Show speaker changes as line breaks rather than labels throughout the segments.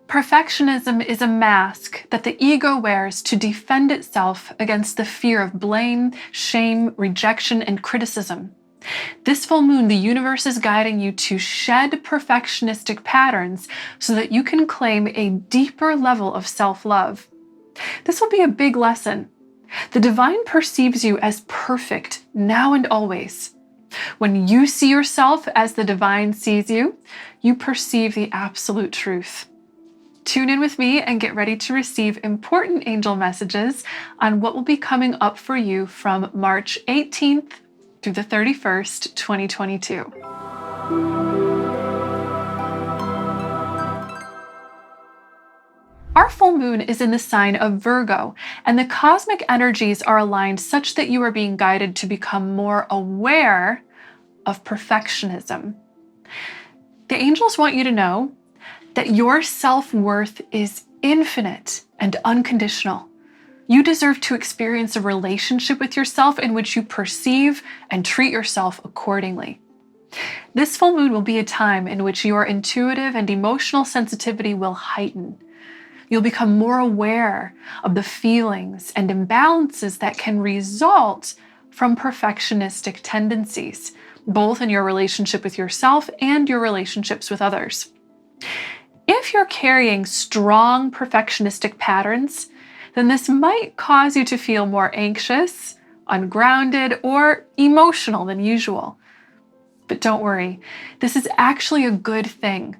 Perfectionism is a mask that the ego wears to defend itself against the fear of blame, shame, rejection, and criticism. This full moon, the universe is guiding you to shed perfectionistic patterns so that you can claim a deeper level of self-love. This will be a big lesson. The divine perceives you as perfect now and always. When you see yourself as the divine sees you, you perceive the absolute truth. Tune in with me and get ready to receive important angel messages on what will be coming up for you from March 18th through the 31st, 2022. Our full moon is in the sign of Virgo, and the cosmic energies are aligned such that you are being guided to become more aware of perfectionism. The angels want you to know that your self-worth is infinite and unconditional. You deserve to experience a relationship with yourself in which you perceive and treat yourself accordingly. This full moon will be a time in which your intuitive and emotional sensitivity will heighten. You'll become more aware of the feelings and imbalances that can result from perfectionistic tendencies, both in your relationship with yourself and your relationships with others. If you're carrying strong perfectionistic patterns, then this might cause you to feel more anxious, ungrounded, or emotional than usual. But don't worry, this is actually a good thing.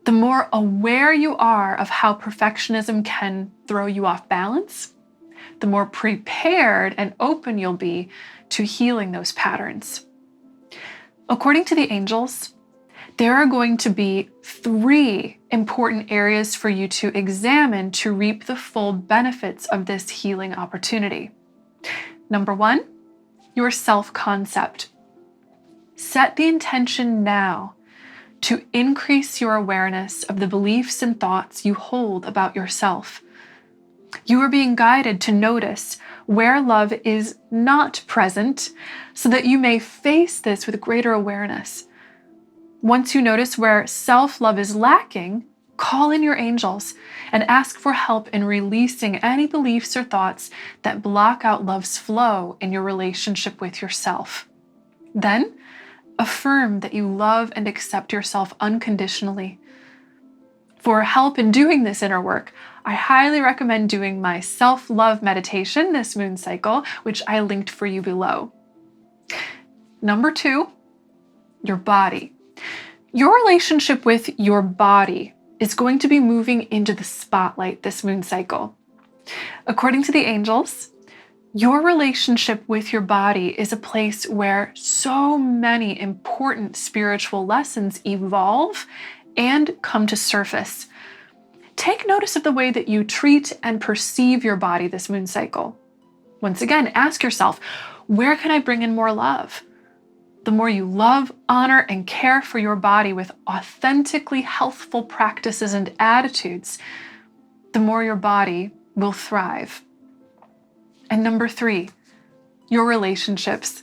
The more aware you are of how perfectionism can throw you off balance, the more prepared and open you'll be to healing those patterns. According to the angels, there are going to be 3 important areas for you to examine to reap the full benefits of this healing opportunity. Number 1, your self-concept. Set the intention now to increase your awareness of the beliefs and thoughts you hold about yourself. You are being guided to notice where love is not present so that you may face this with greater awareness. Once you notice where self-love is lacking, call in your angels and ask for help in releasing any beliefs or thoughts that block out love's flow in your relationship with yourself. Then, affirm that you love and accept yourself unconditionally. For help in doing this inner work, I highly recommend doing my self-love meditation this moon cycle, which I linked for you below. Number 2, your body. Your relationship with your body is going to be moving into the spotlight this moon cycle. According to the angels, your relationship with your body is a place where so many important spiritual lessons evolve and come to surface. Take notice of the way that you treat and perceive your body this moon cycle. Once again, ask yourself, where can I bring in more love? The more you love, honor, and care for your body with authentically healthful practices and attitudes, the more your body will thrive. And number 3, your relationships.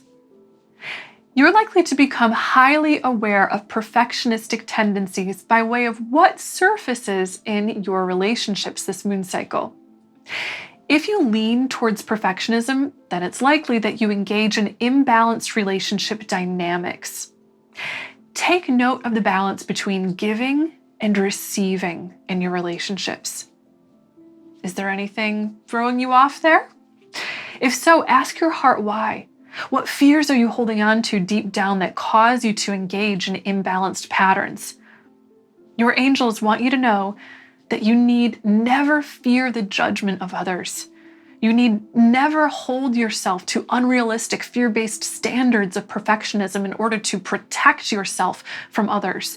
You're likely to become highly aware of perfectionistic tendencies by way of what surfaces in your relationships this moon cycle. If you lean towards perfectionism, then it's likely that you engage in imbalanced relationship dynamics. Take note of the balance between giving and receiving in your relationships. Is there anything throwing you off there? If so, ask your heart why. What fears are you holding on to deep down that cause you to engage in imbalanced patterns? Your angels want you to know that you need never fear the judgment of others. You need never hold yourself to unrealistic, fear-based standards of perfectionism in order to protect yourself from others.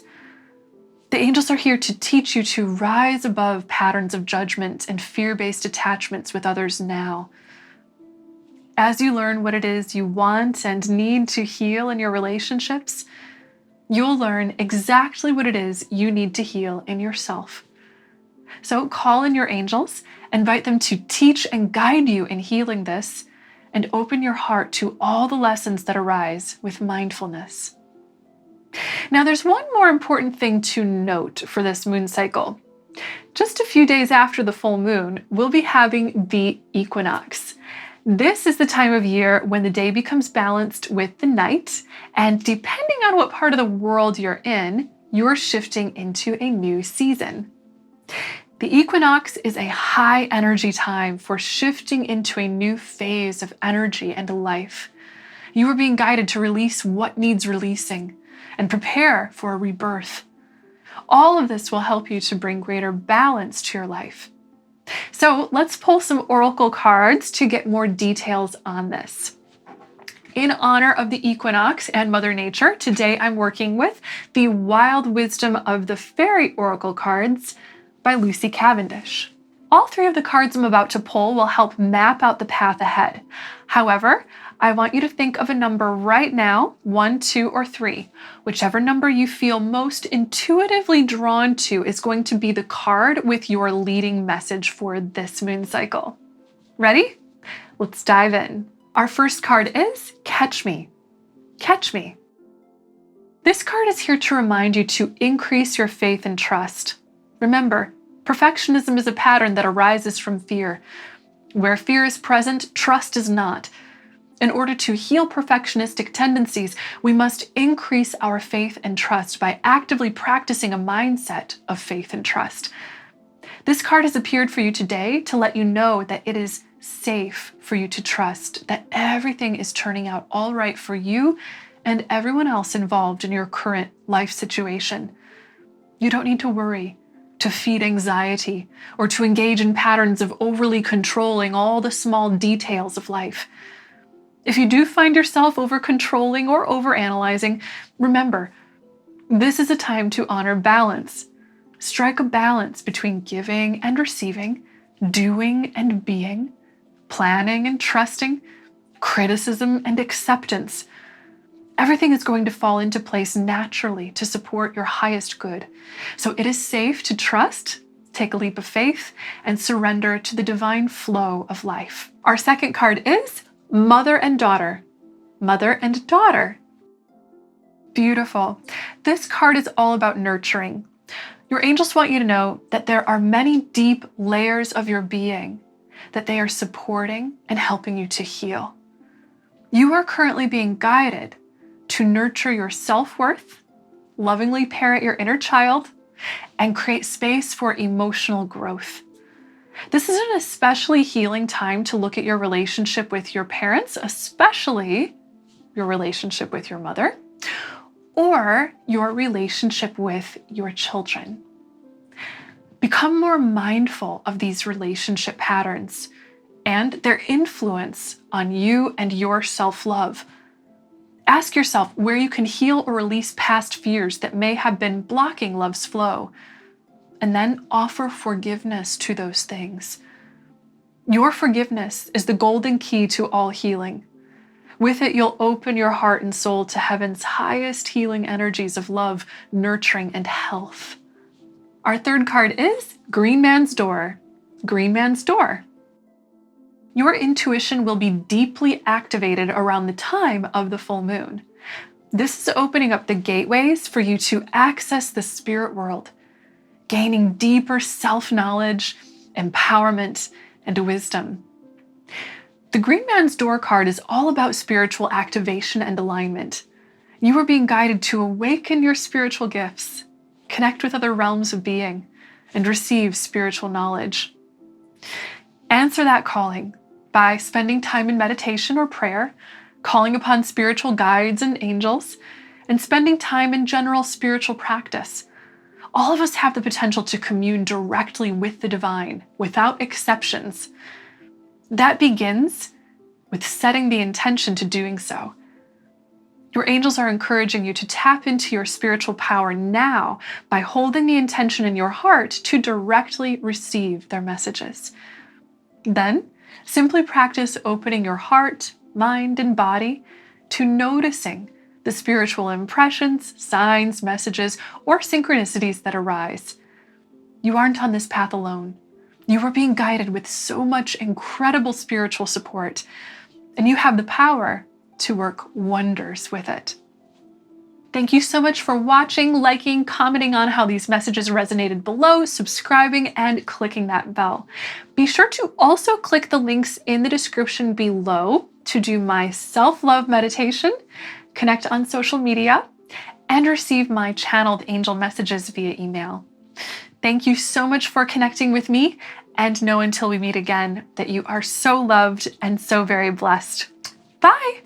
The angels are here to teach you to rise above patterns of judgment and fear-based attachments with others now. As you learn what it is you want and need to heal in your relationships, you'll learn exactly what it is you need to heal in yourself. So call in your angels, invite them to teach and guide you in healing this, and open your heart to all the lessons that arise with mindfulness. Now, there's one more important thing to note for this moon cycle. Just a few days after the full moon, we'll be having the equinox. This is the time of year when the day becomes balanced with the night, and depending on what part of the world you're in, you're shifting into a new season. The equinox is a high energy time for shifting into a new phase of energy and life. You are being guided to release what needs releasing and prepare for a rebirth. All of this will help you to bring greater balance to your life. So let's pull some oracle cards to get more details on this. In honor of the equinox and Mother Nature, today I'm working with the Wild Wisdom of the Fairy Oracle cards by Lucy Cavendish. All three of the cards I'm about to pull will help map out the path ahead. However, I want you to think of a number right now, 1, 2, or 3. Whichever number you feel most intuitively drawn to is going to be the card with your leading message for this moon cycle. Ready? Let's dive in. Our first card is Catch Me. Catch Me. This card is here to remind you to increase your faith and trust. Remember, perfectionism is a pattern that arises from fear. Where fear is present, trust is not. In order to heal perfectionistic tendencies, we must increase our faith and trust by actively practicing a mindset of faith and trust. This card has appeared for you today to let you know that it is safe for you to trust that everything is turning out all right for you and everyone else involved in your current life situation. You don't need to worry, to feed anxiety, or to engage in patterns of overly controlling all the small details of life. If you do find yourself over-controlling or over-analyzing, remember, this is a time to honor balance. Strike a balance between giving and receiving, doing and being, planning and trusting, criticism and acceptance. Everything is going to fall into place naturally to support your highest good. So it is safe to trust, take a leap of faith, and surrender to the divine flow of life. Our second card is Mother and Daughter. Mother and Daughter. Beautiful. This card is all about nurturing. Your angels want you to know that there are many deep layers of your being that they are supporting and helping you to heal. You are currently being guided to nurture your self-worth, lovingly parent your inner child, and create space for emotional growth. This is an especially healing time to look at your relationship with your parents, especially your relationship with your mother, or your relationship with your children. Become more mindful of these relationship patterns and their influence on you and your self-love. Ask yourself where you can heal or release past fears that may have been blocking love's flow, and then offer forgiveness to those things. Your forgiveness is the golden key to all healing. With it, you'll open your heart and soul to heaven's highest healing energies of love, nurturing, and health. Our third card is Green Man's Door. Green Man's Door. Your intuition will be deeply activated around the time of the full moon. This is opening up the gateways for you to access the spirit world, gaining deeper self-knowledge, empowerment, and wisdom. The Green Man's Door card is all about spiritual activation and alignment. You are being guided to awaken your spiritual gifts, connect with other realms of being, and receive spiritual knowledge. Answer that calling by spending time in meditation or prayer, calling upon spiritual guides and angels, and spending time in general spiritual practice. All of us have the potential to commune directly with the divine, without exceptions. That begins with setting the intention to doing so. Your angels are encouraging you to tap into your spiritual power now by holding the intention in your heart to directly receive their messages. Then, simply practice opening your heart, mind, and body to noticing the spiritual impressions, signs, messages, or synchronicities that arise. You aren't on this path alone. You are being guided with so much incredible spiritual support, and you have the power to work wonders with it. Thank you so much for watching, liking, commenting on how these messages resonated below, subscribing, and clicking that bell. Be sure to also click the links in the description below to do my self-love meditation, connect on social media, and receive my channeled angel messages via email. Thank you so much for connecting with me, and know until we meet again that you are so loved and so very blessed. Bye!